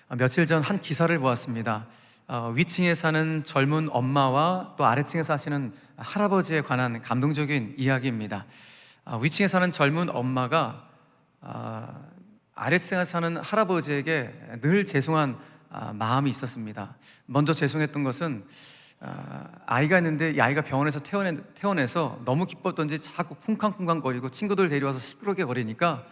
며칠 전 한 기사를 보았습니다. 위층에 사는 젊은 엄마와 또 아래층에 사시는 할아버지에 관한 감동적인 이야기입니다. 위층에 사는 젊은 엄마가 아래층에 사는 할아버지에게 늘 죄송한 마음이 있었습니다. 먼저 죄송했던 것은 아이가 있는데 이 아이가 병원에서 퇴원해서 너무 기뻤던지 자꾸 쿵쾅쿵쾅거리고 친구들 데려와서 시끄럽게 거리니까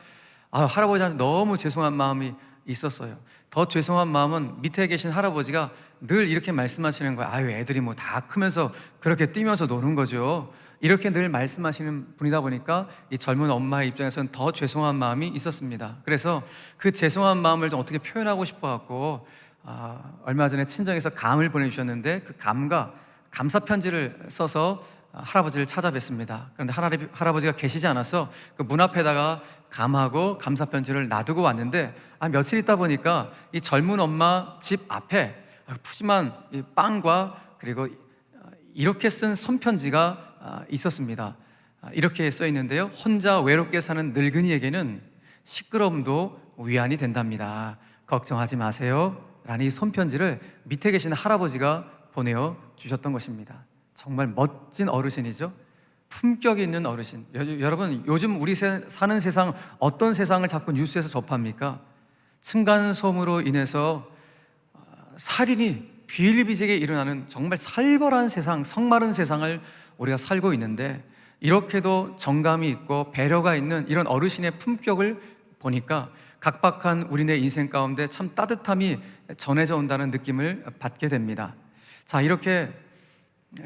할아버지한테 너무 죄송한 마음이 있었어요. 더 죄송한 마음은 밑에 계신 할아버지가 늘 이렇게 말씀하시는 거예요. 아유, 애들이 뭐 다 크면서 그렇게 뛰면서 노는 거죠. 이렇게 늘 말씀하시는 분이다 보니까 이 젊은 엄마의 입장에서는 더 죄송한 마음이 있었습니다. 그래서 그 죄송한 마음을 좀 어떻게 표현하고 싶어갖고 얼마 전에 친정에서 감을 보내주셨는데 그 감과 감사 편지를 써서 할아버지를 찾아뵀습니다. 그런데 할아버지가 계시지 않아서 그 문 앞에다가 감하고 감사 편지를 놔두고 왔는데 며칠 있다 보니까 이 젊은 엄마 집 앞에 푸짐한 빵과 그리고 이렇게 쓴 손편지가 있었습니다. 이렇게 써 있는데요. 혼자 외롭게 사는 늙은이에게는 시끄러움도 위안이 된답니다. 걱정하지 마세요 라는 이 손편지를 밑에 계신 할아버지가 보내어 주셨던 것입니다. 정말 멋진 어르신이죠. 품격 있는 어르신. 여러분, 요즘 우리 사는 세상, 어떤 세상을 자꾸 뉴스에서 접합니까? 층간소음으로 인해서 살인이 비일비재하게 일어나는 정말 살벌한 세상, 성마른 세상을 우리가 살고 있는데, 이렇게도 정감이 있고 배려가 있는 이런 어르신의 품격을 보니까 각박한 우리네 인생 가운데 참 따뜻함이 전해져 온다는 느낌을 받게 됩니다. 자, 이렇게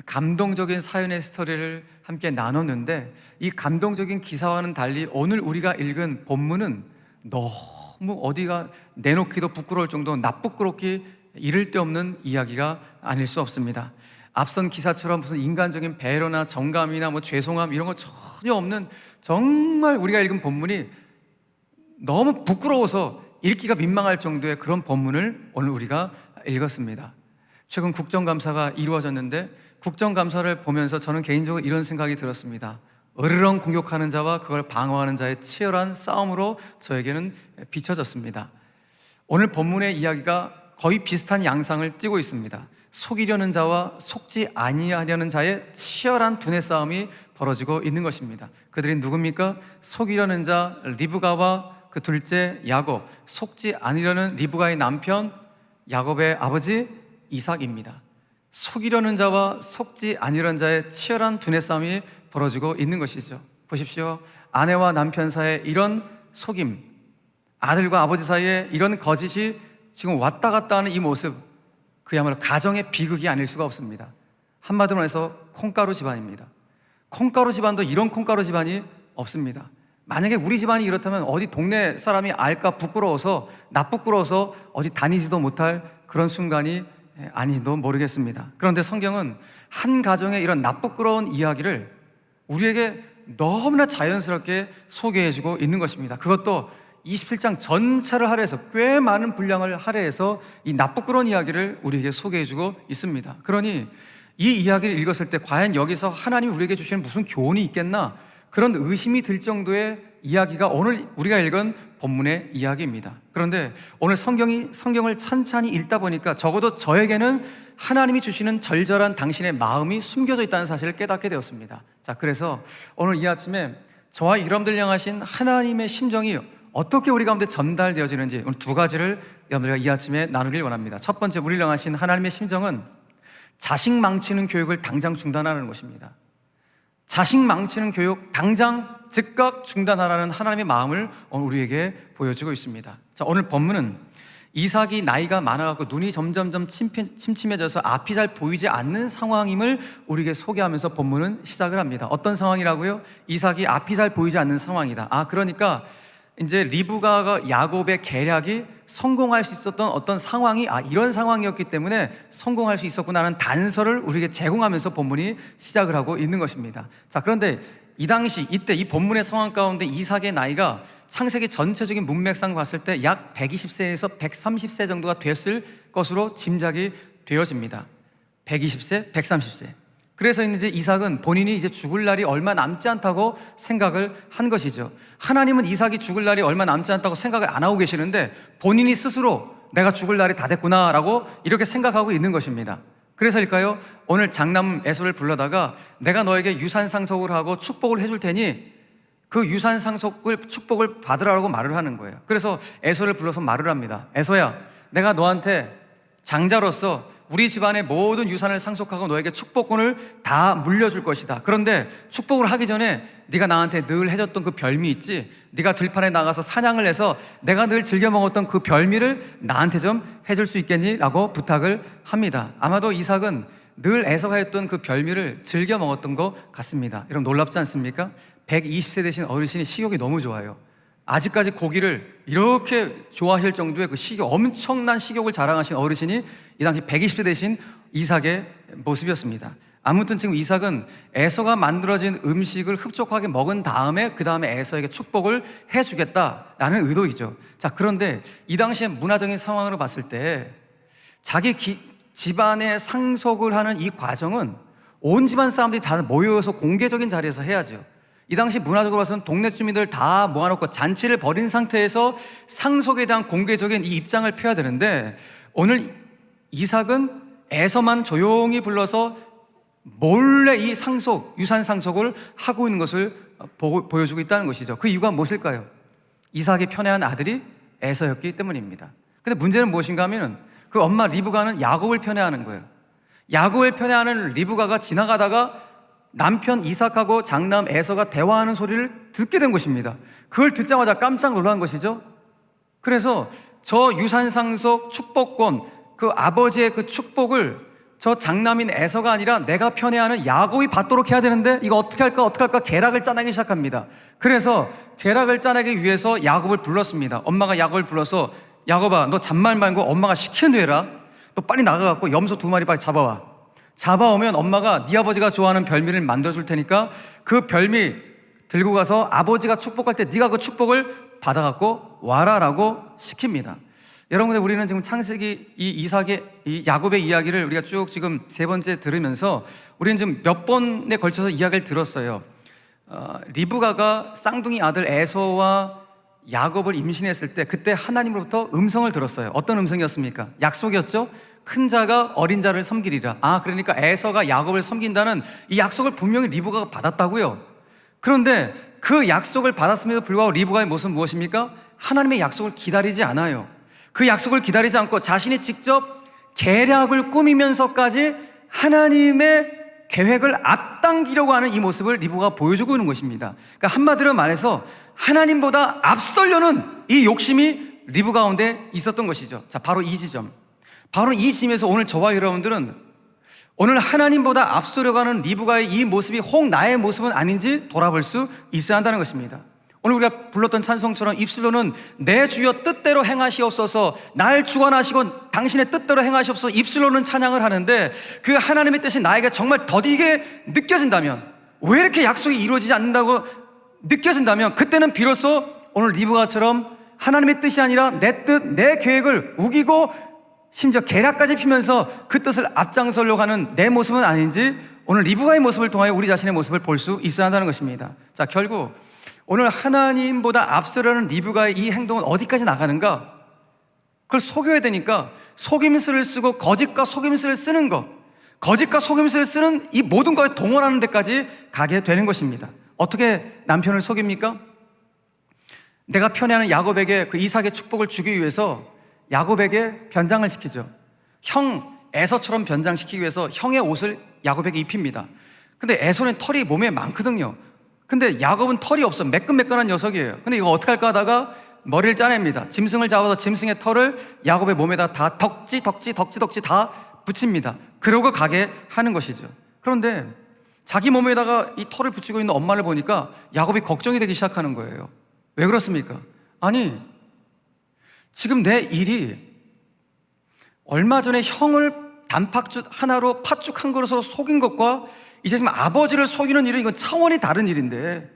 감동적인 사연의 스토리를 함께 나눴는데, 이 감동적인 기사와는 달리 오늘 우리가 읽은 본문은 너무 어디가 내놓기도 부끄러울 정도 나쁘끄럽기 이를 데 없는 이야기가 아닐 수 없습니다. 앞선 기사처럼 무슨 인간적인 배려나 정감이나 뭐 죄송함 이런 거 전혀 없는, 정말 우리가 읽은 본문이 너무 부끄러워서 읽기가 민망할 정도의 그런 본문을 오늘 우리가 읽었습니다. 최근 국정감사가 이루어졌는데 국정감사를 보면서 저는 개인적으로 이런 생각이 들었습니다. 으르렁 공격하는 자와 그걸 방어하는 자의 치열한 싸움으로 저에게는 비춰졌습니다. 오늘 본문의 이야기가 거의 비슷한 양상을 띠고 있습니다. 속이려는 자와 속지 아니하려는 자의 치열한 두뇌 싸움이 벌어지고 있는 것입니다. 그들이 누굽니까? 속이려는 자 리브가와 그 둘째 야곱, 속지 아니려는 리브가의 남편 야곱의 아버지 이삭입니다. 속이려는 자와 속지 아니려는 자의 치열한 두뇌 싸움이 벌어지고 있는 것이죠. 보십시오. 아내와 남편 사이에 이런 속임, 아들과 아버지 사이에 이런 거짓이 지금 왔다 갔다 하는 이 모습, 그야말로 가정의 비극이 아닐 수가 없습니다. 한마디로 해서 콩가루 집안입니다. 콩가루 집안도 이런 콩가루 집안이 없습니다. 만약에 우리 집안이 이렇다면 어디 동네 사람이 알까 부끄러워서, 부끄러워서 어디 다니지도 못할 그런 순간이 아닌지도 모르겠습니다. 그런데 성경은 한 가정의 이런 부끄러운 이야기를 우리에게 너무나 자연스럽게 소개해주고 있는 것입니다. 그것도 27장 전체를 할애해서, 꽤 많은 분량을 할애해서 이 부끄러운 이야기를 우리에게 소개해주고 있습니다. 그러니 이 이야기를 읽었을 때 과연 여기서 하나님이 우리에게 주시는 무슨 교훈이 있겠나, 그런 의심이 들 정도의 이야기가 오늘 우리가 읽은 본문의 이야기입니다. 그런데 오늘 성경을 찬찬히 읽다 보니까 적어도 저에게는 하나님이 주시는 절절한 당신의 마음이 숨겨져 있다는 사실을 깨닫게 되었습니다. 자, 그래서 오늘 이 아침에 저와 여러분들 향하신 하나님의 심정이 어떻게 우리 가운데 전달되어지는지 오늘 두 가지를 여러분들과 이 아침에 나누길 원합니다. 첫 번째, 우리를 향하신 하나님의 심정은 자식 망치는 교육을 당장 중단하는 것입니다. 자식 망치는 교육 당장 즉각 중단하라는 하나님의 마음을 오늘 우리에게 보여주고 있습니다. 자, 오늘 본문은 이삭이 나이가 많아갖고 눈이 점점점 침침해져서 앞이 잘 보이지 않는 상황임을 우리에게 소개하면서 본문은 시작을 합니다. 어떤 상황이라고요? 이삭이 앞이 잘 보이지 않는 상황이다. 그러니까 이제 리브가가 야곱의 계략이 성공할 수 있었던 어떤 상황이 이런 상황이었기 때문에 성공할 수 있었구나라는 단서를 우리에게 제공하면서 본문이 시작을 하고 있는 것입니다. 자, 그런데 이 당시 이때 이 본문의 상황 가운데 이삭의 나이가 창세기 전체적인 문맥상 봤을 때 약 120세에서 130세 정도가 됐을 것으로 짐작이 되어집니다. 120세, 130세. 그래서 이제 이삭은 본인이 이제 죽을 날이 얼마 남지 않다고 생각을 한 것이죠. 하나님은 이삭이 죽을 날이 얼마 남지 않다고 생각을 안 하고 계시는데 본인이 스스로 내가 죽을 날이 다 됐구나라고 이렇게 생각하고 있는 것입니다. 그래서일까요? 오늘 장남 에서를 불러다가 내가 너에게 유산상속을 하고 축복을 해줄 테니 그 유산상속을 축복을 받으라고 말을 하는 거예요. 그래서 에서를 불러서 말을 합니다. 에서야, 내가 너한테 장자로서 우리 집안의 모든 유산을 상속하고 너에게 축복권을 다 물려줄 것이다. 그런데 축복을 하기 전에 네가 나한테 늘 해줬던 그 별미 있지? 네가 들판에 나가서 사냥을 해서 내가 늘 즐겨 먹었던 그 별미를 나한테 좀 해줄 수 있겠니? 라고 부탁을 합니다. 아마도 이삭은 늘 에서가 했던 그 별미를 즐겨 먹었던 것 같습니다. 여러분 놀랍지 않습니까? 120세 되신 어르신이 식욕이 너무 좋아요. 아직까지 고기를 이렇게 좋아하실 정도의 그 엄청난 식욕을 자랑하신 어르신이 이 당시 120세 되신 이삭의 모습이었습니다. 아무튼 지금 이삭은 에서가 만들어진 음식을 흡족하게 먹은 다음에 그 다음에 에서에게 축복을 해주겠다라는 의도이죠. 자, 그런데 이 당시의 문화적인 상황으로 봤을 때 자기 집안의 상속을 하는 이 과정은 온 집안 사람들이 다 모여서 공개적인 자리에서 해야죠. 이 당시 문화적으로 봐서는 동네 주민들 다 모아놓고 잔치를 벌인 상태에서 상속에 대한 공개적인 이 입장을 펴야 되는데 오늘 이삭은 에서만 조용히 불러서 몰래 이 유산 상속을 하고 있는 것을 보여주고 있다는 것이죠. 그 이유가 무엇일까요? 이삭이 편애한 아들이 에서였기 때문입니다. 근데 문제는 무엇인가 하면은 그 엄마 리브가는 야곱을 편애하는 거예요. 야곱을 편애하는 리브가가 지나가다가 남편 이삭하고 장남 에서가 대화하는 소리를 듣게 된 것입니다. 그걸 듣자마자 깜짝 놀란 것이죠. 그래서 저 유산상속 축복권, 그 아버지의 그 축복을 저 장남인 에서가 아니라 내가 편애하는 야곱이 받도록 해야 되는데 이거 어떻게 할까 계략을 짜내기 시작합니다. 그래서 계략을 짜내기 위해서 야곱을 불렀습니다. 엄마가 야곱을 불러서 야곱아, 너 잔말 말고 엄마가 시키는 대로 해라. 너 빨리 나가갖고 염소 2마리 빨리 잡아오면 엄마가 네 아버지가 좋아하는 별미를 만들어줄 테니까 그 별미 들고 가서 아버지가 축복할 때 네가 그 축복을 받아갖고 와라라고 시킵니다. 여러분들, 우리는 지금 창세기 이 야곱의 이야기를 우리가 쭉 지금 3번째 들으면서 우리는 지금 몇 번에 걸쳐서 이야기를 들었어요. 리브가가 쌍둥이 아들 에서와 야곱을 임신했을 때 그때 하나님으로부터 음성을 들었어요. 어떤 음성이었습니까? 약속이었죠. 큰 자가 어린 자를 섬기리라. 그러니까 에서가 야곱을 섬긴다는 이 약속을 분명히 리브가가 받았다고요. 그런데 그 약속을 받았음에도 불구하고 리브가의 모습은 무엇입니까? 하나님의 약속을 기다리지 않아요. 그 약속을 기다리지 않고 자신이 직접 계략을 꾸미면서까지 하나님의 계획을 앞당기려고 하는 이 모습을 리브가가 보여주고 있는 것입니다. 그러니까 한마디로 말해서 하나님보다 앞서려는 이 욕심이 리브 가운데 있었던 것이죠. 자, 바로 이 지점에서 오늘 저와 여러분들은 오늘 하나님보다 앞서려고 하는 리브가의 이 모습이 혹 나의 모습은 아닌지 돌아볼 수 있어야 한다는 것입니다. 오늘 우리가 불렀던 찬송처럼 입술로는 내 주여 뜻대로 행하시옵소서, 날 주관하시고 당신의 뜻대로 행하시옵소서 입술로는 찬양을 하는데 그 하나님의 뜻이 나에게 정말 더디게 느껴진다면, 왜 이렇게 약속이 이루어지지 않는다고 느껴진다면 그때는 비로소 오늘 리브가처럼 하나님의 뜻이 아니라 내 뜻, 내 계획을 우기고 심지어 계략까지 피면서 그 뜻을 앞장서려고 하는 내 모습은 아닌지 오늘 리브가의 모습을 통하여 우리 자신의 모습을 볼 수 있어야 한다는 것입니다. 자, 결국 오늘 하나님보다 앞서려는 리브가의 이 행동은 어디까지 나가는가? 그걸 속여야 되니까 속임수를 쓰고 거짓과 속임수를 쓰는 것, 거짓과 속임수를 쓰는 이 모든 것에 동원하는 데까지 가게 되는 것입니다. 어떻게 남편을 속입니까? 내가 편애하는 야곱에게 그 이삭의 축복을 주기 위해서 야곱에게 변장을 시키죠. 형 에서처럼 변장시키기 위해서 형의 옷을 야곱에게 입힙니다. 근데 에서는 털이 몸에 많거든요. 근데 야곱은 털이 없어. 매끈매끈한 녀석이에요. 근데 이거 어떻게 할까 하다가 머리를 짜냅니다. 짐승을 잡아서 짐승의 털을 야곱의 몸에다 다 덕지 다 붙입니다. 그러고 가게 하는 것이죠. 그런데 자기 몸에다가 이 털을 붙이고 있는 엄마를 보니까 야곱이 걱정이 되기 시작하는 거예요. 왜 그렇습니까? 아니, 지금 내 일이 얼마 전에 형을 단팥죽 하나로 팥죽 한 그릇으로 속인 것과 이제 지금 아버지를 속이는 일은 이건 차원이 다른 일인데,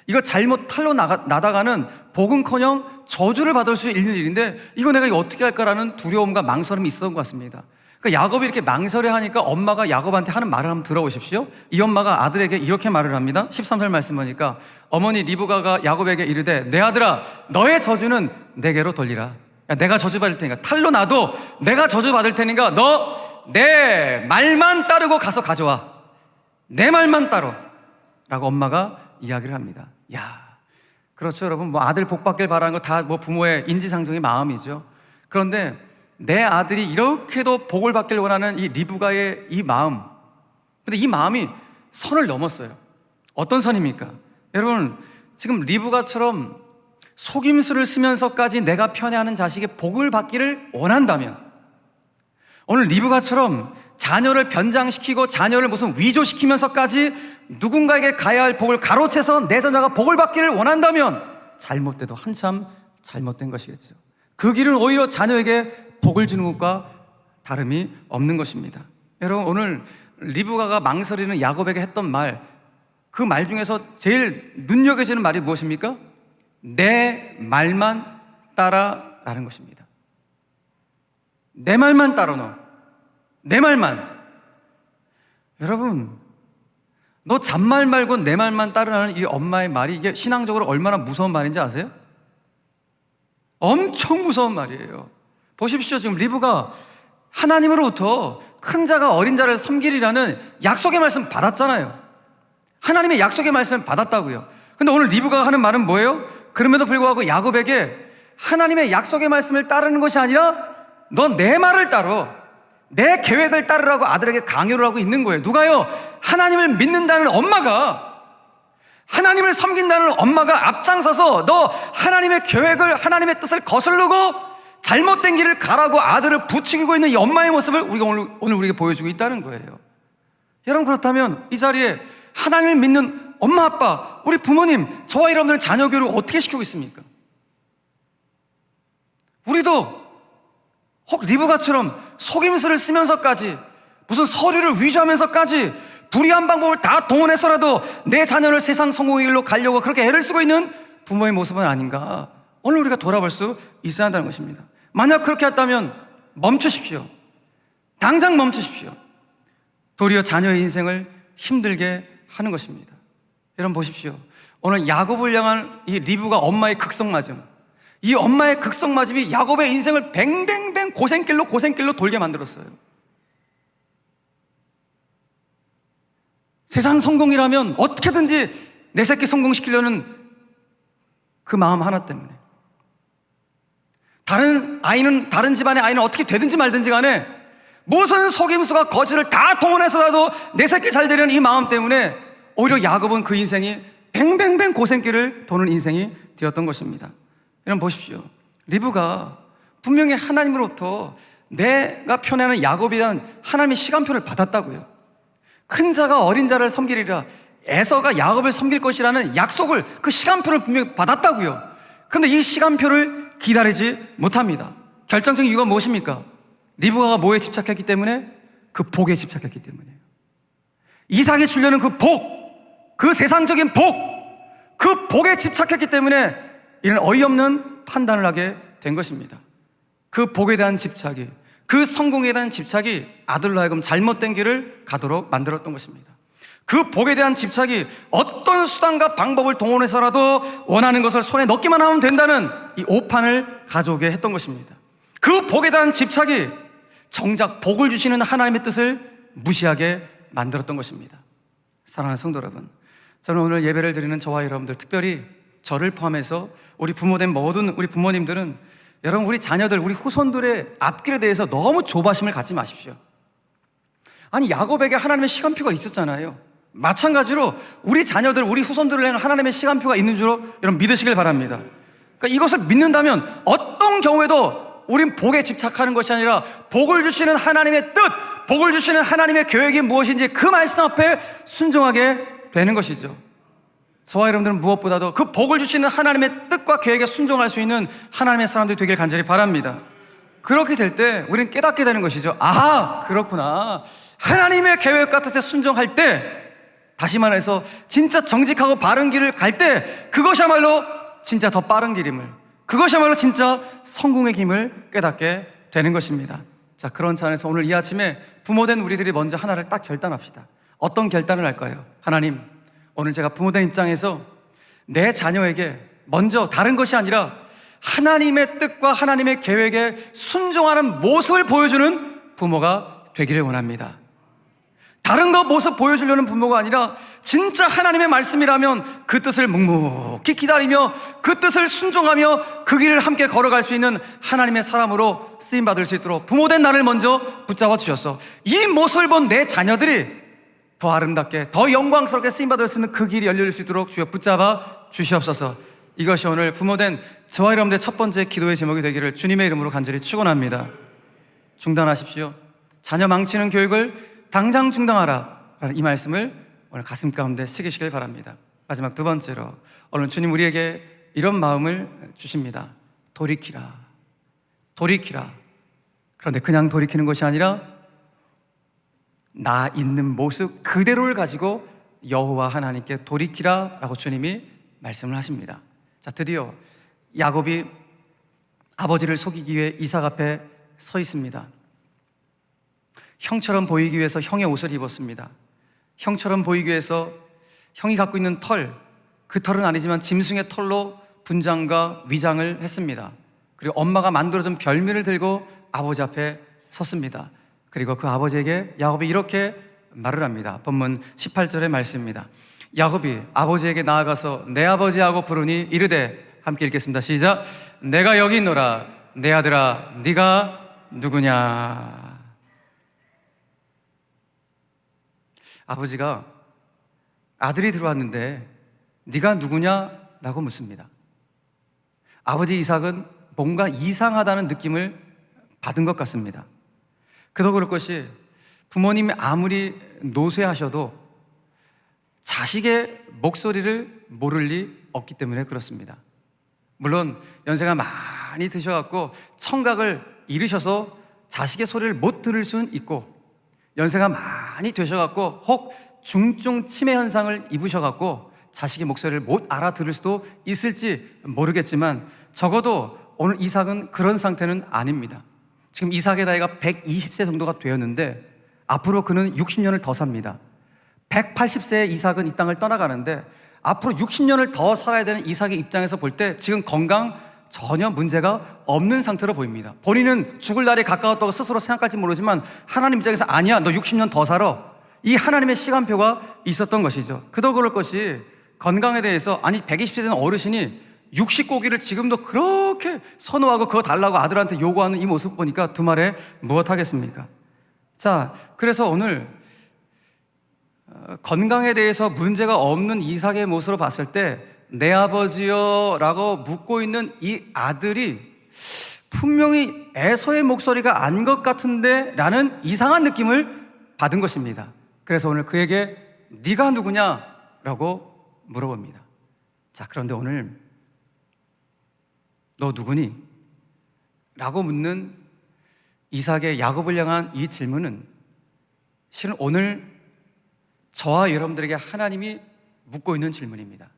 이거 잘못 탈로 나다가는 복은커녕 저주를 받을 수 있는 일인데 이거 내가 이거 어떻게 할까라는 두려움과 망설임이 있었던 것 같습니다. 그러니까 야곱이 이렇게 망설여하니까 엄마가 야곱한테 하는 말을 한번 들어보십시오. 이 엄마가 아들에게 이렇게 말을 합니다. 13절 말씀 보니까 어머니 리브가가 야곱에게 이르되 내 아들아 너의 저주는 내게로 돌리라. 야, 내가 저주받을 테니까, 탈로 나도 내가 저주받을 테니까 너 내 말만 따르고 가서 가져와. 내 말만 따로. 라고 엄마가 이야기를 합니다. 야, 그렇죠 여러분. 뭐 아들 복 받길 바라는 거 다 뭐 부모의 인지상정의 마음이죠. 그런데 내 아들이 이렇게도 복을 받길 원하는 이 리브가의 이 마음, 근데 이 마음이 선을 넘었어요. 어떤 선입니까? 여러분, 지금 리브가처럼 속임수를 쓰면서까지 내가 편애하는 자식의 복을 받기를 원한다면, 오늘 리브가처럼 자녀를 변장시키고 자녀를 무슨 위조시키면서까지 누군가에게 가야 할 복을 가로채서 내 자녀가 복을 받기를 원한다면 잘못돼도 한참 잘못된 것이겠죠. 그 길은 오히려 자녀에게 복을 주는 것과 다름이 없는 것입니다. 여러분, 오늘 리브가가 망설이는 야곱에게 했던 말, 그 말 중에서 제일 눈여겨지는 말이 무엇입니까? 내 말만 따라라는 것입니다. 내 말만 따라 너. 내 말만. 여러분, 너 잔말 말고 내 말만 따르라는 이 엄마의 말이 이게 신앙적으로 얼마나 무서운 말인지 아세요? 엄청 무서운 말이에요. 보십시오. 지금 리브가 하나님으로부터 큰 자가 어린 자를 섬기리라는 약속의 말씀 받았잖아요. 하나님의 약속의 말씀을 받았다고요. 근데 오늘 리브가가 하는 말은 뭐예요? 그럼에도 불구하고 야곱에게 하나님의 약속의 말씀을 따르는 것이 아니라 너 내 말을 따러, 내 계획을 따르라고 아들에게 강요를 하고 있는 거예요. 누가요? 하나님을 믿는다는 엄마가, 하나님을 섬긴다는 엄마가 앞장서서 너 하나님의 계획을, 하나님의 뜻을 거스르고 잘못된 길을 가라고 아들을 부추기고 있는 이 엄마의 모습을 우리가 오늘 우리에게 보여주고 있다는 거예요. 여러분, 그렇다면 이 자리에 하나님을 믿는 엄마, 아빠, 우리 부모님, 저와 여러분들은 자녀 교육을 어떻게 시키고 있습니까? 우리도 혹 리브가처럼 속임수를 쓰면서까지, 무슨 서류를 위조하면서까지 불의한 방법을 다 동원해서라도 내 자녀를 세상 성공의 길로 가려고 그렇게 애를 쓰고 있는 부모의 모습은 아닌가, 오늘 우리가 돌아볼 수 있어야 한다는 것입니다. 만약 그렇게 했다면 멈추십시오. 당장 멈추십시오. 도리어 자녀의 인생을 힘들게 하는 것입니다. 여러분 보십시오. 오늘 야곱을 향한 이 리브가 엄마의 극성맞음, 이 엄마의 극성맞음이 야곱의 인생을 뱅뱅뱅 고생길로 돌게 만들었어요. 세상 성공이라면 어떻게든지 내 새끼 성공시키려는 그 마음 하나 때문에, 다른 집안의 아이는 어떻게 되든지 말든지 간에 무슨 속임수가 거짓을 다 동원해서라도 내 새끼 잘 되려는 이 마음 때문에 오히려 야곱은 그 인생이 뱅뱅뱅 고생길을 도는 인생이 되었던 것입니다. 여러분 보십시오. 리브가 분명히 하나님으로부터 내가 편애하는 야곱에 대한 하나님의 시간표를 받았다고요. 큰 자가 어린 자를 섬기리라, 에서가 야곱을 섬길 것이라는 약속을, 그 시간표를 분명히 받았다고요. 그런데 이 시간표를 기다리지 못합니다. 결정적인 이유가 무엇입니까? 리브가가 뭐에 집착했기 때문에? 그 복에 집착했기 때문이에요. 이삭이 주려는 그 복, 그 세상적인 복, 그 복에 집착했기 때문에 이런 어이없는 판단을 하게 된 것입니다. 그 복에 대한 집착이, 그 성공에 대한 집착이 아들로 하여금 잘못된 길을 가도록 만들었던 것입니다. 그 복에 대한 집착이 어떤 수단과 방법을 동원해서라도 원하는 것을 손에 넣기만 하면 된다는 이 오판을 가져오게 했던 것입니다. 그 복에 대한 집착이 정작 복을 주시는 하나님의 뜻을 무시하게 만들었던 것입니다. 사랑하는 성도 여러분, 저는 오늘 예배를 드리는 저와 여러분들, 특별히 저를 포함해서 우리 부모된 모든 우리 부모님들은, 여러분 우리 자녀들, 우리 후손들의 앞길에 대해서 너무 조바심을 갖지 마십시오. 아니, 야곱에게 하나님의 시간표가 있었잖아요. 마찬가지로 우리 자녀들, 우리 후손들을 향한 하나님의 시간표가 있는 줄 여러분 믿으시길 바랍니다. 그러니까 이것을 믿는다면 어떤 경우에도 우린 복에 집착하는 것이 아니라 복을 주시는 하나님의 뜻, 복을 주시는 하나님의 계획이 무엇인지 그 말씀 앞에 순종하게 되는 것이죠. 저와 여러분들은 무엇보다도 그 복을 주시는 하나님의 뜻과 계획에 순종할 수 있는 하나님의 사람들이 되길 간절히 바랍니다. 그렇게 될 때 우리는 깨닫게 되는 것이죠. 아, 그렇구나. 하나님의 계획과 뜻에 순종할 때, 다시 말해서 진짜 정직하고 바른 길을 갈 때, 그것이야말로 진짜 더 빠른 길임을, 그것이야말로 진짜 성공의 힘을 깨닫게 되는 것입니다. 자, 그런 차원에서 오늘 이 아침에 부모된 우리들이 먼저 하나를 딱 결단합시다. 어떤 결단을 할까요? 하나님, 오늘 제가 부모된 입장에서 내 자녀에게 먼저 다른 것이 아니라 하나님의 뜻과 하나님의 계획에 순종하는 모습을 보여주는 부모가 되기를 원합니다. 다른 거 모습 보여주려는 부모가 아니라 진짜 하나님의 말씀이라면 그 뜻을 묵묵히 기다리며 그 뜻을 순종하며 그 길을 함께 걸어갈 수 있는 하나님의 사람으로 쓰임받을 수 있도록 부모된 나를 먼저 붙잡아 주셨어. 이 모습을 본 내 자녀들이 더 아름답게 더 영광스럽게 쓰임받을 수 있는 그 길이 열릴 수 있도록 주여 붙잡아 주시옵소서. 이것이 오늘 부모된 저와 여러분들의 첫 번째 기도의 제목이 되기를 주님의 이름으로 간절히 축원합니다. 중단하십시오. 자녀 망치는 교육을 당장 중단하라 라는 이 말씀을 오늘 가슴 가운데 새기시길 바랍니다. 마지막 두 번째로 오늘 주님 우리에게 이런 마음을 주십니다. 돌이키라, 돌이키라. 그런데 그냥 돌이키는 것이 아니라 나 있는 모습 그대로를 가지고 여호와 하나님께 돌이키라 라고 주님이 말씀을 하십니다. 자, 드디어 야곱이 아버지를 속이기 위해 이삭 앞에 서 있습니다. 형처럼 보이기 위해서 형의 옷을 입었습니다. 형처럼 보이기 위해서 형이 갖고 있는 털, 그 털은 아니지만 짐승의 털로 분장과 위장을 했습니다. 그리고 엄마가 만들어준 별미를 들고 아버지 앞에 섰습니다. 그리고 그 아버지에게 야곱이 이렇게 말을 합니다. 본문 18절의 말씀입니다. 야곱이 아버지에게 나아가서 내 아버지하고 부르니 이르되, 함께 읽겠습니다. 시작. 내가 여기 있노라. 내 아들아, 네가 누구냐? 아버지가 아들이 들어왔는데 네가 누구냐라고 묻습니다. 아버지 이삭은 뭔가 이상하다는 느낌을 받은 것 같습니다. 그도 그럴 것이 부모님이 아무리 노쇠하셔도 자식의 목소리를 모를 리 없기 때문에 그렇습니다. 물론 연세가 많이 드셔갖고 청각을 잃으셔서 자식의 소리를 못 들을 수는 있고, 연세가 많이 되셔갖고 혹 중증 치매 현상을 입으셔갖고 자식의 목소리를 못 알아들을 수도 있을지 모르겠지만 적어도 오늘 이삭은 그런 상태는 아닙니다. 지금 이삭의 나이가 120세 정도가 되었는데 앞으로 그는 60년을 더 삽니다. 180세의 이삭은 이 땅을 떠나가는데 앞으로 60년을 더 살아야 되는 이삭의 입장에서 볼 때 지금 건강 전혀 문제가 없는 상태로 보입니다. 본인은 죽을 날이 가까웠다고 스스로 생각할지 모르지만 하나님 입장에서 아니야, 너 60년 더 살아, 이 하나님의 시간표가 있었던 것이죠. 그도 그럴 것이 건강에 대해서, 아니 120세 된 어르신이 육식고기를 지금도 그렇게 선호하고 그거 달라고 아들한테 요구하는 이 모습 보니까 두 말에 무엇하겠습니까? 자, 그래서 오늘 건강에 대해서 문제가 없는 이삭의 모습으로 봤을 때 내 아버지요 라고 묻고 있는 이 아들이 분명히 에서의 목소리가 아닌 것 같은데 라는 이상한 느낌을 받은 것입니다. 그래서 오늘 그에게 네가 누구냐 라고 물어봅니다. 자, 그런데 오늘 너 누구니? 라고 묻는 이삭의 야곱을 향한 이 질문은 실은 오늘 저와 여러분들에게 하나님이 묻고 있는 질문입니다.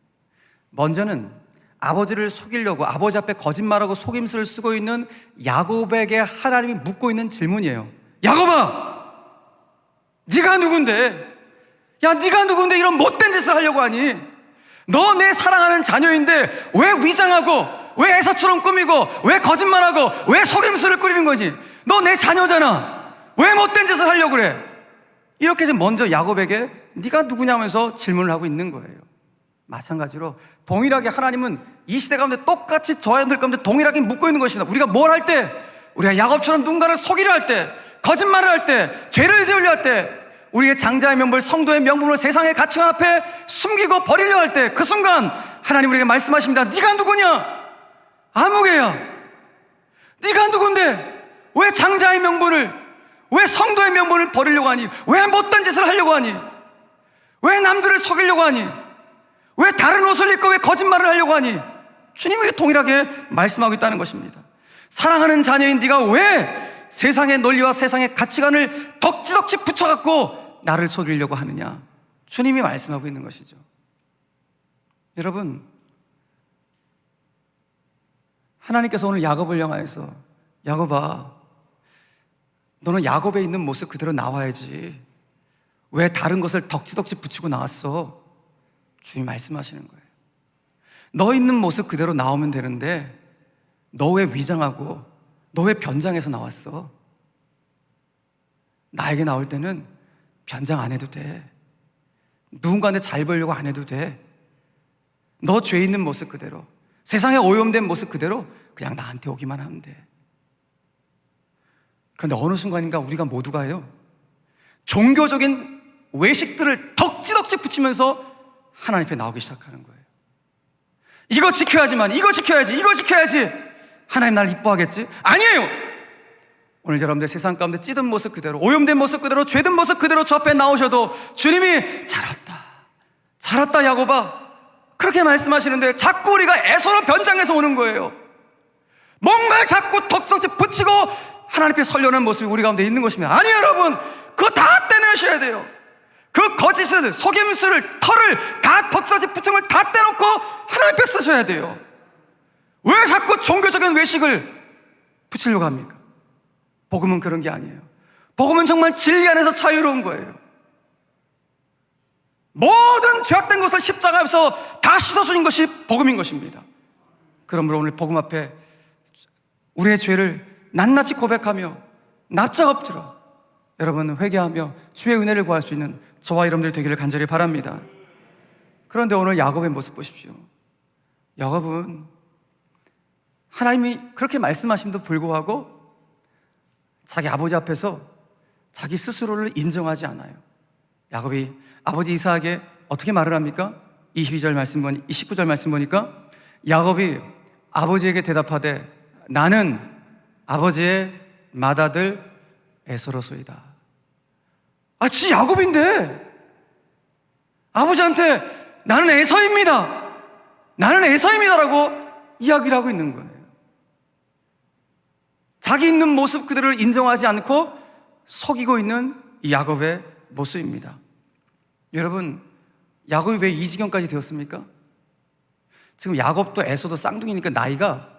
먼저는 아버지를 속이려고 아버지 앞에 거짓말하고 속임수를 쓰고 있는 야곱에게 하나님이 묻고 있는 질문이에요. 야곱아, 네가 누군데? 야, 네가 누군데 이런 못된 짓을 하려고 하니? 너 내 사랑하는 자녀인데 왜 위장하고, 왜 애사처럼 꾸미고, 왜 거짓말하고, 왜 속임수를 꾸리는 거지? 너 내 자녀잖아. 왜 못된 짓을 하려고 그래? 이렇게 먼저 야곱에게 네가 누구냐면서 질문을 하고 있는 거예요. 마찬가지로 동일하게 하나님은 이 시대 가운데 똑같이 저와 여러분들 가운데 동일하게 묻고 있는 것입니다. 우리가 뭘 할 때, 우리가 야곱처럼 누군가를 속이려 할 때, 거짓말을 할 때, 죄를 지으려 할 때, 우리의 장자의 명분, 성도의 명분을 세상의 가치관 앞에 숨기고 버리려 할 때, 그 순간 하나님 우리에게 말씀하십니다. 네가 누구냐? 아무개야. 네가 누군데 왜 장자의 명분을, 왜 성도의 명분을 버리려고 하니? 왜 못된 짓을 하려고 하니? 왜 남들을 속이려고 하니? 왜 다른 옷을 입고 왜 거짓말을 하려고 하니? 주님이 동일하게 말씀하고 있다는 것입니다. 사랑하는 자녀인 네가 왜 세상의 논리와 세상의 가치관을 덕지덕지 붙여갖고 나를 속이려고 하느냐? 주님이 말씀하고 있는 것이죠. 여러분, 하나님께서 오늘 야곱을 향하여서 야곱아, 너는 야곱에 있는 모습 그대로 나와야지. 왜 다른 것을 덕지덕지 붙이고 나왔어? 주님이 말씀하시는 거예요. 너 있는 모습 그대로 나오면 되는데 너 왜 위장하고 너 왜 변장해서 나왔어? 나에게 나올 때는 변장 안 해도 돼. 누군가한테 잘 보이려고 안 해도 돼. 너 죄 있는 모습 그대로, 세상에 오염된 모습 그대로 그냥 나한테 오기만 하면 돼. 그런데 어느 순간인가 우리가 모두가요, 종교적인 외식들을 덕지덕지 붙이면서 하나님 앞에 나오기 시작하는 거예요. 이거 지켜야지만, 이거 지켜야지, 이거 지켜야지 하나님 나를 이뻐하겠지? 아니에요. 오늘 여러분들 세상 가운데 찌든 모습 그대로, 오염된 모습 그대로, 죄든 모습 그대로 저 앞에 나오셔도 주님이 잘했다 야곱아, 그렇게 말씀하시는데 자꾸 우리가 애서로 변장해서 오는 거예요. 뭔가를 자꾸 덕지덕지 붙이고 하나님 앞에 서려는 모습이 우리 가운데 있는 것입니다. 아니에요 여러분, 그거 다 떼내셔야 돼요. 그 거짓을, 속임수를, 털을 다 덕지덕지 붙인 걸 다 떼놓고 하나님 앞에 쓰셔야 돼요. 왜 자꾸 종교적인 외식을 붙이려고 합니까? 복음은 그런 게 아니에요. 복음은 정말 진리 안에서 자유로운 거예요. 모든 죄악된 것을 십자가에서 다 씻어주는 것이 복음인 것입니다. 그러므로 오늘 복음 앞에 우리의 죄를 낱낱이 고백하며 납작 엎드려 여러분 회개하며 주의 은혜를 구할 수 있는 저와 여러분들 되기를 간절히 바랍니다. 그런데 오늘 야곱의 모습 보십시오. 야곱은 하나님이 그렇게 말씀하심도 불구하고 자기 아버지 앞에서 자기 스스로를 인정하지 않아요. 야곱이 아버지 이삭에게 어떻게 말을 합니까? 22절 말씀 보니, 19절 말씀 보니까 야곱이 아버지에게 대답하되 나는 아버지의 맏아들 에서로소이다. 지 야곱인데 아버지한테 나는 에서입니다라고 이야기를 하고 있는 거예요. 자기 있는 모습 그대로를 인정하지 않고 속이고 있는 이 야곱의 모습입니다. 여러분, 야곱이 왜 이 지경까지 되었습니까? 지금 야곱도 에서도 쌍둥이니까 나이가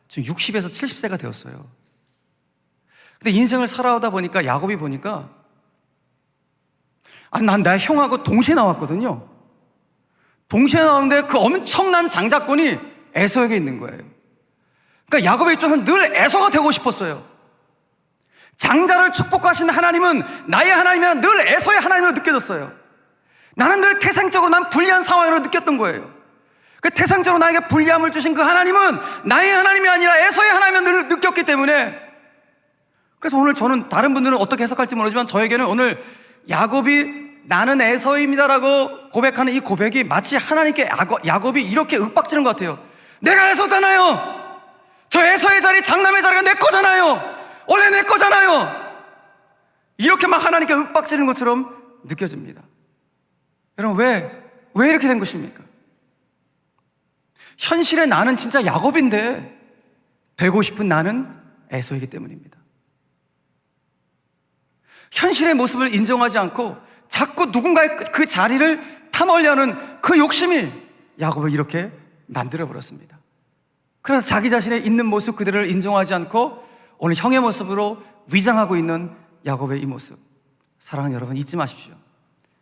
지금 60에서 70세가 되었어요. 근데 인생을 살아오다 보니까 야곱이 보니까 난 내 형하고 동시에 나왔거든요. 동시에 나왔는데 그 엄청난 장자권이 에서에게 있는 거예요. 그러니까 야곱의 입장에서는 늘 에서가 되고 싶었어요. 장자를 축복하시는 하나님은 나의 하나님이 늘 에서의 하나님으로 느껴졌어요. 나는 늘 태생적으로 난 불리한 상황으로 느꼈던 거예요. 그 태생적으로 나에게 불리함을 주신 그 하나님은 나의 하나님이 아니라 에서의 하나님을 늘 느꼈기 때문에, 그래서 오늘 저는 다른 분들은 어떻게 해석할지 모르지만 저에게는 오늘 야곱이 나는 에서입니다라고 고백하는 이 고백이 마치 하나님께 야곱이 이렇게 윽박지는 것 같아요. 내가 에서잖아요. 저 에서의 자리, 장남의 자리가 내 거잖아요. 원래 내 거잖아요. 이렇게 막 하나님께 윽박지는 것처럼 느껴집니다. 여러분, 왜 이렇게 된 것입니까? 현실의 나는 진짜 야곱인데 되고 싶은 나는 에서이기 때문입니다. 현실의 모습을 인정하지 않고 자꾸 누군가의 그 자리를 탐하려는 그 욕심이 야곱을 이렇게 만들어버렸습니다. 그래서 자기 자신의 있는 모습 그대로를 인정하지 않고 오늘 형의 모습으로 위장하고 있는 야곱의 이 모습. 사랑하는 여러분, 잊지 마십시오.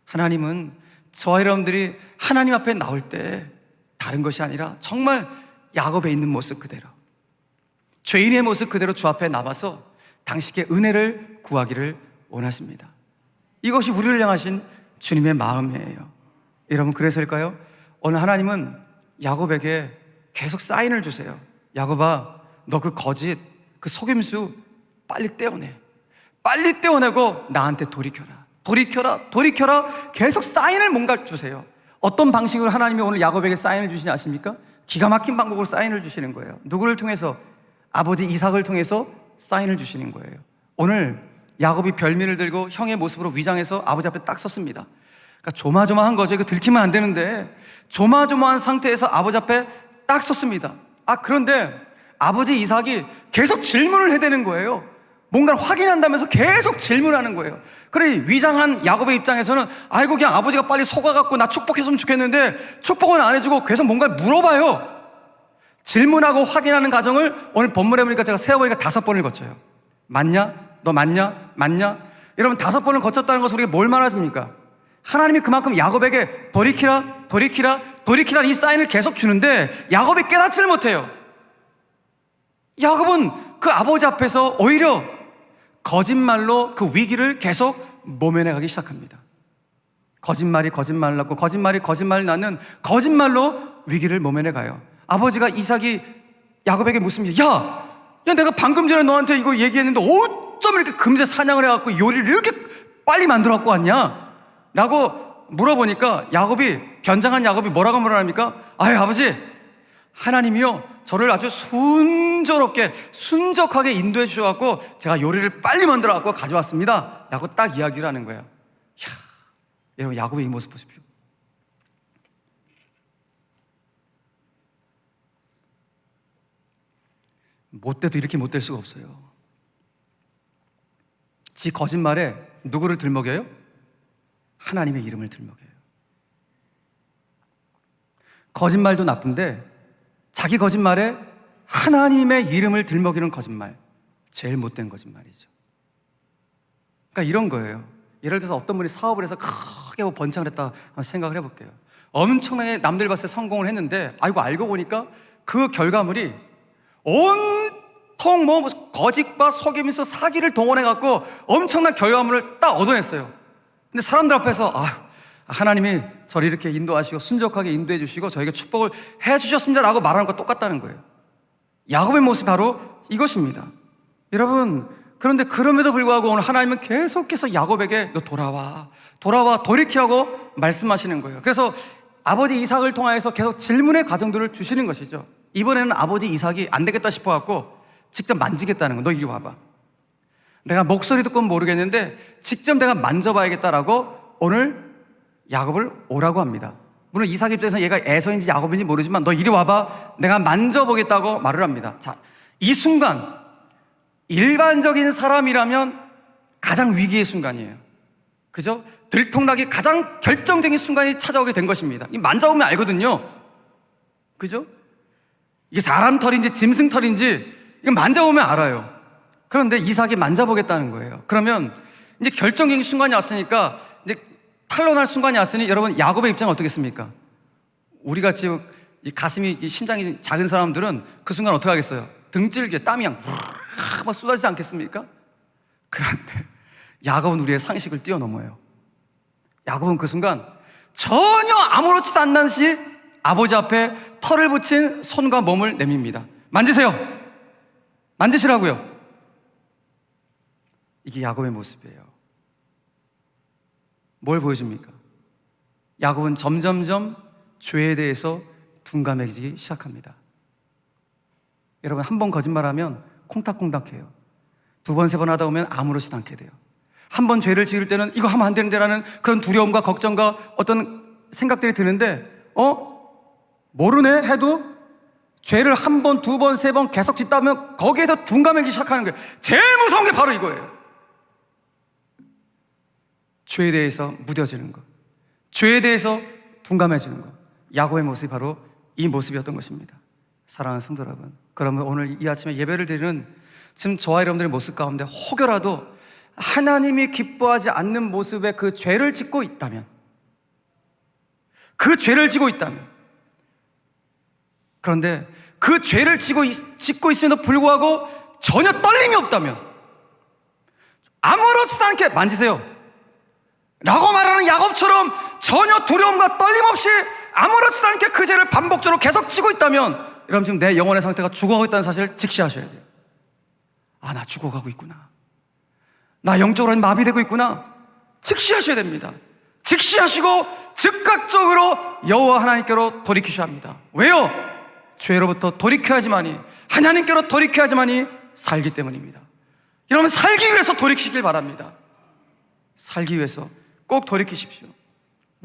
하나님은 저와 여러분들이 하나님 앞에 나올 때 다른 것이 아니라 정말 야곱에 있는 모습 그대로, 죄인의 모습 그대로 주 앞에 남아서 당신께 은혜를 구하기를 원하십니다. 이것이 우리를 향하신 주님의 마음이에요. 여러분, 그래서일까요? 오늘 하나님은 야곱에게 계속 사인을 주세요. 야곱아, 너 그 거짓, 그 속임수 빨리 떼어내. 빨리 떼어내고 나한테 돌이켜라. 계속 사인을 뭔가 주세요. 어떤 방식으로 하나님이 오늘 야곱에게 사인을 주시지 아십니까? 기가 막힌 방법으로 사인을 주시는 거예요. 누구를 통해서? 아버지 이삭을 통해서 사인을 주시는 거예요. 오늘 야곱이 별미를 들고 형의 모습으로 위장해서 아버지 앞에 딱 섰습니다. 그러니까 조마조마한 거죠. 이거 들키면 안 되는데 조마조마한 상태에서 아버지 앞에 딱 섰습니다. 그런데 아버지 이삭이 계속 질문을 해대는 거예요. 뭔가를 확인한다면서 계속 질문하는 거예요. 그래, 위장한 야곱의 입장에서는 아이고, 그냥 아버지가 빨리 속아갖고 나 축복했으면 좋겠는데 축복은 안 해주고 계속 뭔가를 물어봐요. 질문하고 확인하는 과정을 오늘 본문에 보니까 제가 세어보니까 5번을 거쳐요. 맞냐? 너 맞냐? 여러분, 5번을 거쳤다는 것은 우리가 뭘 말하십니까? 하나님이 그만큼 야곱에게 돌이키라 이 사인을 계속 주는데 야곱이 깨닫지를 못해요. 야곱은 그 아버지 앞에서 오히려 거짓말로 그 위기를 계속 모면해가기 시작합니다. 거짓말이 거짓말 낳고 거짓말이 거짓말 낳는 거짓말로 위기를 모면해가요. 아버지가 이삭이 야곱에게 묻습니다. 야, 내가 방금 전에 너한테 이거 얘기했는데 어쩜 이렇게 금세 사냥을 해갖고 요리를 이렇게 빨리 만들어 갖고 왔냐? 라고 물어보니까 변장한 야곱이 뭐라고 말합니까? 아유, 아버지, 하나님이요 저를 아주 순적하게 인도해 주셔갖고 제가 요리를 빨리 만들어 갖고 가져왔습니다 라고 딱 이야기를 하는 거예요. 이야, 여러분, 야곱의 이 모습 보십시오. 못돼도 이렇게 못될 수가 없어요. 지 거짓말에 누구를 들먹여요? 하나님의 이름을 들먹여요. 거짓말도 나쁜데 자기 거짓말에 하나님의 이름을 들먹이는 거짓말, 제일 못된 거짓말이죠. 그러니까 이런 거예요. 예를 들어서 어떤 분이 사업을 해서 크게 번창을 했다 생각을 해볼게요. 엄청나게 남들 봤을 때 성공을 했는데 알고 보니까 그 결과물이 온통 거짓과 속임수, 사기를 동원해갖고 엄청난 결과물을 딱 얻어냈어요. 근데 사람들 앞에서 하나님이 저를 이렇게 인도하시고 순적하게 인도해 주시고 저에게 축복을 해 주셨습니다 라고 말하는 거 똑같다는 거예요. 야곱의 모습이 바로 이것입니다. 여러분, 그런데 그럼에도 불구하고 오늘 하나님은 계속해서 야곱에게 너 돌아와 돌이키라고 말씀하시는 거예요. 그래서 아버지 이삭을 통하여서 계속 질문의 과정들을 주시는 것이죠. 이번에는 아버지 이삭이 안 되겠다 싶어갖고 직접 만지겠다는 거예요. 너 이리 와봐. 내가 목소리 듣고는 모르겠는데 직접 내가 만져봐야겠다라고 오늘 야곱을 오라고 합니다. 물론 이삭 입장에서 얘가 에서인지 야곱인지 모르지만 너 이리 와봐, 내가 만져보겠다고 말을 합니다. 자, 이 순간 일반적인 사람이라면 가장 위기의 순간이에요. 그죠? 들통나기 가장 결정적인 순간이 찾아오게 된 것입니다. 이 만져보면 알거든요. 그죠? 이게 사람 털인지 짐승 털인지 이거 만져보면 알아요. 그런데 이삭이 만져보겠다는 거예요. 그러면 이제 결정적인 순간이 왔으니까, 이제 탄로날 순간이 왔으니 여러분, 야곱의 입장은 어떻겠습니까? 우리같이 이 가슴이, 이 심장이 작은 사람들은 그 순간 어떻게 하겠어요? 등질게 땀이 그냥 막 쏟아지지 않겠습니까? 그런데 야곱은 우리의 상식을 뛰어넘어요. 야곱은 그 순간 전혀 아무렇지도 않는 듯이 아버지 앞에 털을 붙인 손과 몸을 내밉니다. 만지세요. 만지시라고요. 이게 야곱의 모습이에요. 뭘 보여줍니까? 야곱은 점점점 죄에 대해서 둔감해지기 시작합니다. 여러분, 한 번 거짓말하면 콩닥콩닥해요. 두 번, 세 번 하다 보면 아무렇지도 않게 돼요. 한 번 죄를 지을 때는 이거 하면 안 되는데라는 그런 두려움과 걱정과 어떤 생각들이 드는데 모르네 해도 죄를 한 번, 두 번, 세 번 계속 짓다 보면 거기에서 둔감해지기 시작하는 거예요. 제일 무서운 게 바로 이거예요. 죄에 대해서 무뎌지는 것, 죄에 대해서 둔감해지는 것. 야곱의 모습이 바로 이 모습이었던 것입니다. 사랑하는 성도 여러분, 그러면 오늘 이 아침에 예배를 드리는 지금 저와 여러분들의 모습 가운데 혹여라도 하나님이 기뻐하지 않는 모습의 그 죄를 짓고 있다면, 그 죄를 지고 있다면, 그런데 그 죄를 짓고 있음에도 불구하고 전혀 떨림이 없다면, 아무렇지도 않게 만지세요 라고 말하는 야곱처럼 전혀 두려움과 떨림 없이 아무렇지도 않게 그 죄를 반복적으로 계속 지고 있다면, 여러분, 지금 내 영혼의 상태가 죽어가고 있다는 사실을 직시하셔야 돼요. 나 죽어가고 있구나, 나 영적으로 마비되고 있구나, 직시하셔야 됩니다. 직시하시고 즉각적으로 여호와 하나님께로 돌이키셔야 합니다. 왜요? 죄로부터 돌이켜야지만이, 하나님께로 돌이켜야지만이 살기 때문입니다. 여러분, 살기 위해서 돌이키길 바랍니다. 살기 위해서 꼭 돌이키십시오.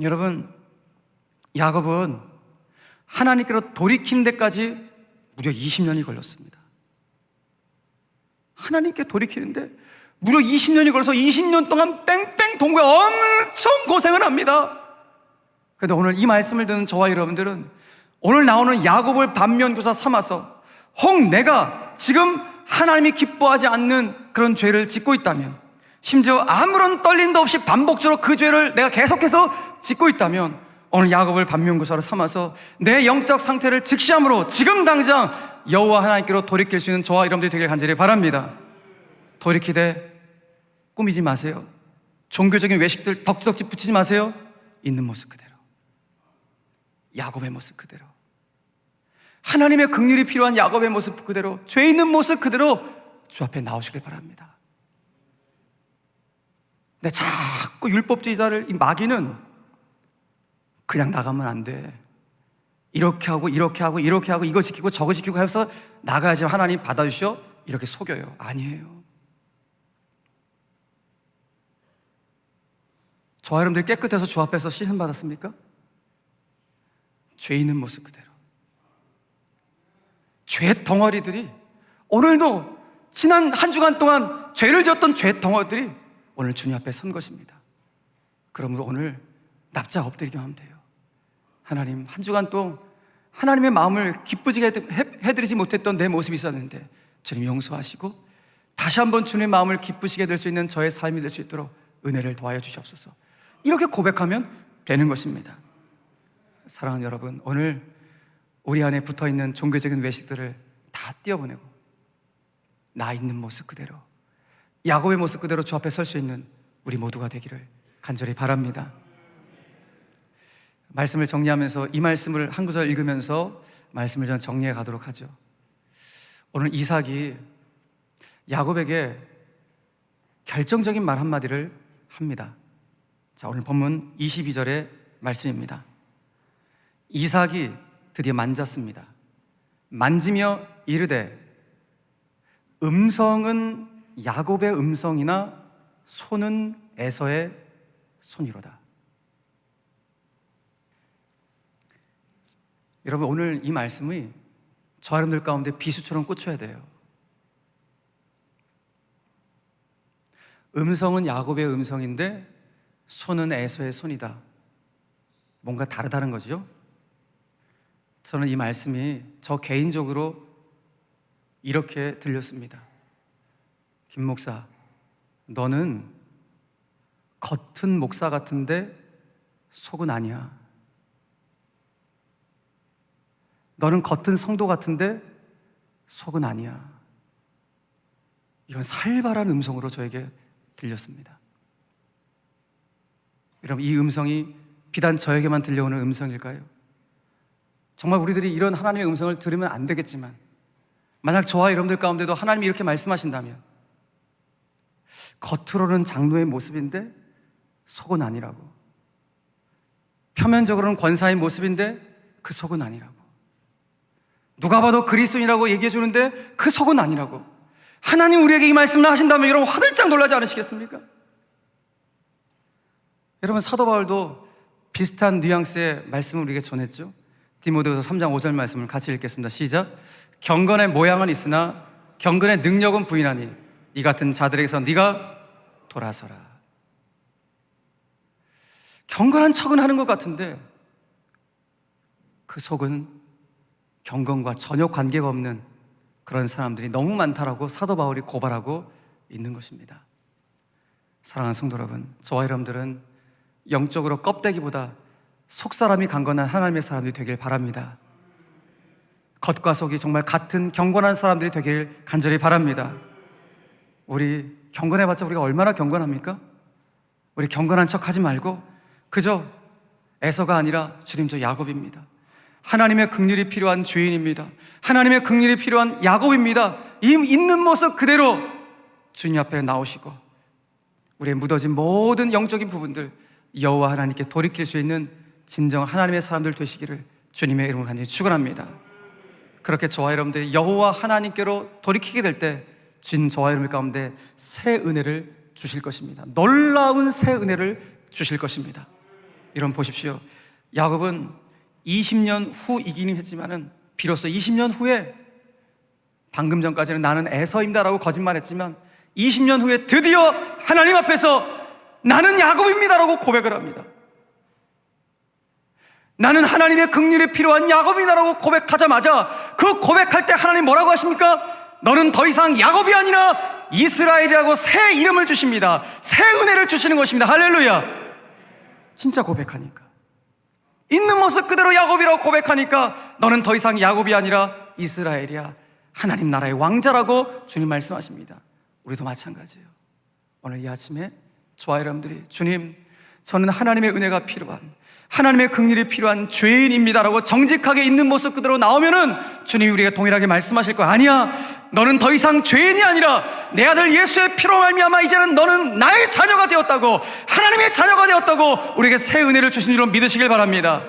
여러분, 야곱은 하나님께로 돌이키는 데까지 무려 20년이 걸렸습니다. 하나님께 돌이키는데 무려 20년이 걸려서 20년 동안 뺑뺑 동구에 엄청 고생을 합니다. 그런데 오늘 이 말씀을 듣는 저와 여러분들은 오늘 나오는 야곱을 반면교사 삼아서 혹 내가 지금 하나님이 기뻐하지 않는 그런 죄를 짓고 있다면, 심지어 아무런 떨림도 없이 반복적으로 그 죄를 내가 계속해서 짓고 있다면, 오늘 야곱을 반면교사로 삼아서 내 영적 상태를 직시함으로 지금 당장 여호와 하나님께로 돌이킬 수 있는 저와 여러분들이 되길 간절히 바랍니다. 돌이키되 꾸미지 마세요. 종교적인 외식들 덕지덕지 붙이지 마세요. 있는 모습 그대로, 야곱의 모습 그대로, 하나님의 긍휼이 필요한 야곱의 모습 그대로, 죄 있는 모습 그대로 주 앞에 나오시길 바랍니다. 근데 자꾸 율법주의자를, 이 마귀는 그냥 나가면 안 돼, 이렇게 하고 이렇게 하고 이렇게 하고 이거 지키고 저거 지키고 해서 나가야지 하나님 받아주셔, 이렇게 속여요. 아니에요. 저와 여러분들이 깨끗해서 주 앞에서 씻음 받았습니까? 죄 있는 모습 그대로, 죄 덩어리들이 오늘도 지난 한 주간 동안 죄를 지었던 죄 덩어리들이 오늘 주님 앞에 선 것입니다. 그러므로 오늘 납작 엎드리기만 하면 돼요. 하나님, 한 주간 동안 하나님의 마음을 기쁘게 해드리지 못했던 내 모습이 있었는데 주님 용서하시고 다시 한번 주님의 마음을 기쁘시게 될 수 있는 저의 삶이 될 수 있도록 은혜를 더하여 주시옵소서. 이렇게 고백하면 되는 것입니다. 사랑하는 여러분, 오늘 우리 안에 붙어있는 종교적인 외식들을 다 띄어보내고 나 있는 모습 그대로, 야곱의 모습 그대로 주 앞에 설 수 있는 우리 모두가 되기를 간절히 바랍니다. 말씀을 정리하면서 이 말씀을 한 구절 읽으면서 말씀을 좀 정리해 가도록 하죠. 오늘 이삭이 야곱에게 결정적인 말 한마디를 합니다. 자, 오늘 본문 22절의 말씀입니다. 이삭이 드디어 만졌습니다. 만지며 이르되 음성은 야곱의 음성이나 손은 에서의 손이로다. 여러분, 오늘 이 말씀이 저 여러분들 가운데 비수처럼 꽂혀야 돼요. 음성은 야곱의 음성인데 손은 에서의 손이다. 뭔가 다르다는 거죠. 저는 이 말씀이 저 개인적으로 이렇게 들렸습니다. 김 목사, 너는 겉은 목사 같은데 속은 아니야. 너는 겉은 성도 같은데 속은 아니야. 이건 살벌한 음성으로 저에게 들렸습니다. 여러분, 이 음성이 비단 저에게만 들려오는 음성일까요? 정말 우리들이 이런 하나님의 음성을 들으면 안 되겠지만, 만약 저와 여러분들 가운데도 하나님이 이렇게 말씀하신다면 겉으로는 장로의 모습인데 속은 아니라고, 표면적으로는 권사의 모습인데 그 속은 아니라고, 누가 봐도 그리스도인이라고 얘기해 주는데 그 속은 아니라고, 하나님 우리에게 이 말씀을 하신다면 여러분 화들짝 놀라지 않으시겠습니까? 여러분, 사도 바울도 비슷한 뉘앙스의 말씀을 우리에게 전했죠. 디모데후서 3장 5절 말씀을 같이 읽겠습니다. 시작. 경건의 모양은 있으나 경건의 능력은 부인하니 이 같은 자들에게서 네가 돌아서라. 경건한 척은 하는 것 같은데 그 속은 경건과 전혀 관계가 없는 그런 사람들이 너무 많다라고 사도 바울이 고발하고 있는 것입니다. 사랑하는 성도 여러분, 저와 여러분들은 영적으로 껍데기보다 속사람이 강건한 하나님의 사람들이 되길 바랍니다. 겉과 속이 정말 같은 경건한 사람들이 되길 간절히 바랍니다. 우리 경건해봤자 우리가 얼마나 경건합니까? 우리 경건한 척 하지 말고 그저 에서가 아니라 주님, 저 야곱입니다. 하나님의 긍휼이 필요한 죄인입니다. 하나님의 긍휼이 필요한 야곱입니다. 이 있는 모습 그대로 주님 앞에 나오시고 우리의 묻어진 모든 영적인 부분들 여호와 하나님께 돌이킬 수 있는 진정 하나님의 사람들 되시기를 주님의 이름으로 간절히 축원합니다. 그렇게 저와 여러분들이 여호와 하나님께로 돌이키게 될 때 주님 저와 여러분 가운데 새 은혜를 주실 것입니다. 놀라운 새 은혜를 주실 것입니다. 여러분 보십시오. 야곱은 20년 후이기는 했지만은 비로소 20년 후에, 방금 전까지는 나는 에서입니다라고 거짓말했지만 20년 후에 드디어 하나님 앞에서 나는 야곱입니다라고 고백을 합니다. 나는 하나님의 긍휼이 필요한 야곱이다라고 고백하자마자 그 고백할 때 하나님 뭐라고 하십니까? 너는 더 이상 야곱이 아니라 이스라엘이라고 새 이름을 주십니다. 새 은혜를 주시는 것입니다. 할렐루야. 진짜 고백하니까 있는 모습 그대로 야곱이라고 고백하니까 너는 더 이상 야곱이 아니라 이스라엘이야. 하나님 나라의 왕자라고 주님 말씀하십니다. 우리도 마찬가지예요. 오늘 이 아침에 저와 여러분들이 주님, 저는 하나님의 은혜가 필요한, 하나님의 긍휼이 필요한 죄인입니다라고 정직하게 있는 모습 그대로 나오면은 주님이 우리에게 동일하게 말씀하실 거야. 아니야, 너는 더 이상 죄인이 아니라 내 아들 예수의 피로 말미암아 이제는 너는 나의 자녀가 되었다고, 하나님의 자녀가 되었다고 우리에게 새 은혜를 주신 줄로 믿으시길 바랍니다.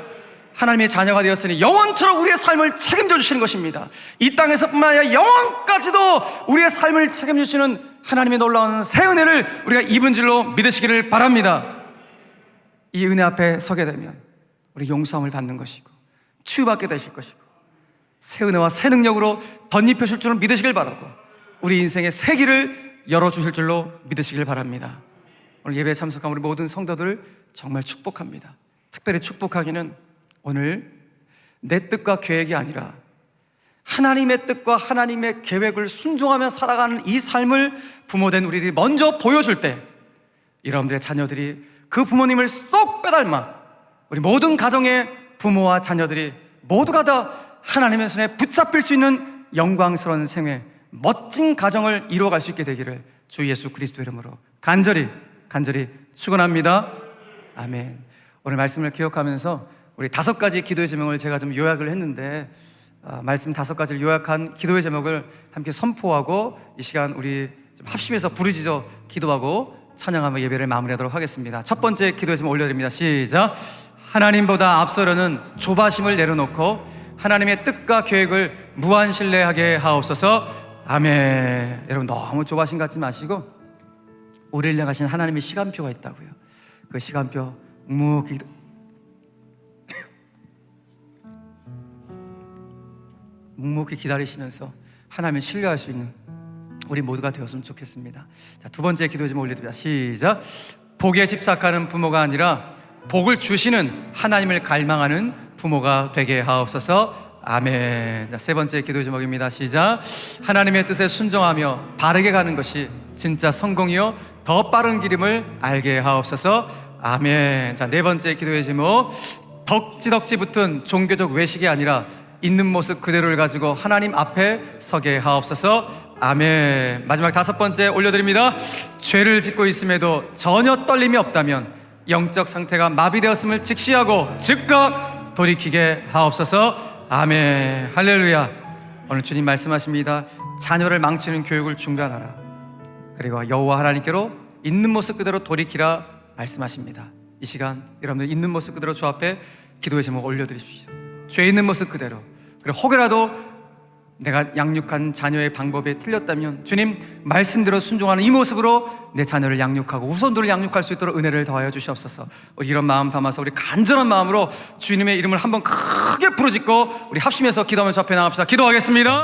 하나님의 자녀가 되었으니 영원처럼 우리의 삶을 책임져 주시는 것입니다. 이 땅에서뿐만 아니라 영원까지도 우리의 삶을 책임져 주시는 하나님의 놀라운 새 은혜를 우리가 입은 줄로 믿으시기를 바랍니다. 이 은혜 앞에 서게 되면 우리 용서함을 받는 것이고 치유받게 되실 것이고 새 은혜와 새 능력으로 덧입혀질 줄을 믿으시길 바라고 우리 인생의 새 길을 열어주실 줄로 믿으시길 바랍니다. 오늘 예배에 참석한 우리 모든 성도들을 정말 축복합니다. 특별히 축복하기는 오늘 내 뜻과 계획이 아니라 하나님의 뜻과 하나님의 계획을 순종하며 살아가는 이 삶을 부모된 우리들이 먼저 보여줄 때 여러분들의 자녀들이 그 부모님을 쏙 빼닮아 우리 모든 가정의 부모와 자녀들이 모두가 다 하나님의 손에 붙잡힐 수 있는 영광스러운 생애, 멋진 가정을 이루어갈 수 있게 되기를 주 예수 그리스도 이름으로 간절히 축원합니다. 아멘. 오늘 말씀을 기억하면서 우리 5가지 기도의 제목을 제가 좀 요약을 했는데 말씀 5가지를 요약한 기도의 제목을 함께 선포하고 이 시간 우리 좀 합심해서 부르짖어 기도하고 찬양하며 예배를 마무리하도록 하겠습니다. 첫 번째 기도의 제목 올려드립니다. 시작. 하나님보다 앞서려는 조바심을 내려놓고 하나님의 뜻과 계획을 무한 신뢰하게 하옵소서. 아멘. 여러분 너무 조바심 갖지 마시고 우리를 향하신 하나님의 시간표가 있다고요. 그 시간표 묵묵히 기다리시면서 하나님을 신뢰할 수 있는 우리 모두가 되었으면 좋겠습니다. 자, 두 번째 기도 좀 올려드립니다. 시작. 복에 집착하는 부모가 아니라 복을 주시는 하나님을 갈망하는 부모가 되게 하옵소서. 아멘. 자, 세 번째 기도 제목입니다. 시작. 하나님의 뜻에 순종하며 바르게 가는 것이 진짜 성공이요 더 빠른 길임을 알게 하옵소서. 아멘. 자, 네 번째 기도의 제목. 덕지덕지 붙은 종교적 외식이 아니라 있는 모습 그대로를 가지고 하나님 앞에 서게 하옵소서. 아멘. 마지막 5번째 올려드립니다. 죄를 짓고 있음에도 전혀 떨림이 없다면 영적 상태가 마비되었음을 직시하고 즉각 돌이키게 하옵소서. 아멘. 할렐루야. 오늘 주님 말씀하십니다. 자녀를 망치는 교육을 중단하라. 그리고 여호와 하나님께로 있는 모습 그대로 돌이키라 말씀하십니다. 이 시간 여러분들 있는 모습 그대로 주 앞에 기도의 제목 올려드리십시오. 죄 있는 모습 그대로, 그리고 혹여라도 내가 양육한 자녀의 방법에 틀렸다면 주님 말씀대로 순종하는 이 모습으로 내 자녀를 양육하고 후손들을 양육할 수 있도록 은혜를 더하여 주시옵소서. 이런 마음 담아서 우리 간절한 마음으로 주님의 이름을 한번 크게 부르짖고 우리 합심해서 기도하면서 앞에 나갑시다. 기도하겠습니다.